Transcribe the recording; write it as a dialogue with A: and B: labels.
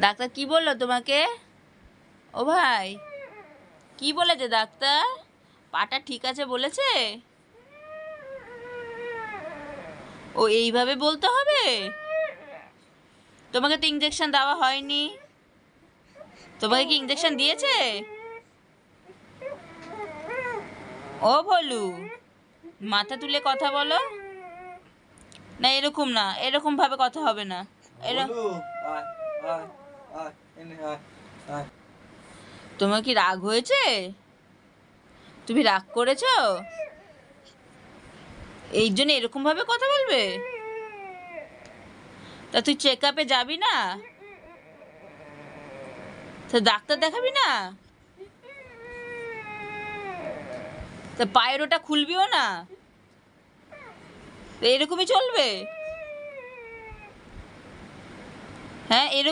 A: Doctor কি বললো তোমাকে? ও ভাই, কি বলেছে ডাক্তার? পাটা ঠিক আছে বলেছে? ও এইভাবে বলতে হবে? তোমাকে তো ইঞ্জেকশন দেওয়া হয়নি। তোমাকে কি ইঞ্জেকশন দিয়েছে? ও ভলু, মাথা তুলে কথা বলো। না এরকম না, এরকম ভাবে কথা হবে না। তোমার কি রাগ হয়েছে? তুমি রাগ করেছো? এই জন্য এরকম ভাবে কথা বলবে? তা তুই চেক আপে যাবি না? তা ডাক্তার দেখাবি না? তা পায়ের ওটা খুলবিও না? তো এরকমই চলবে? হ্যাঁ এরকম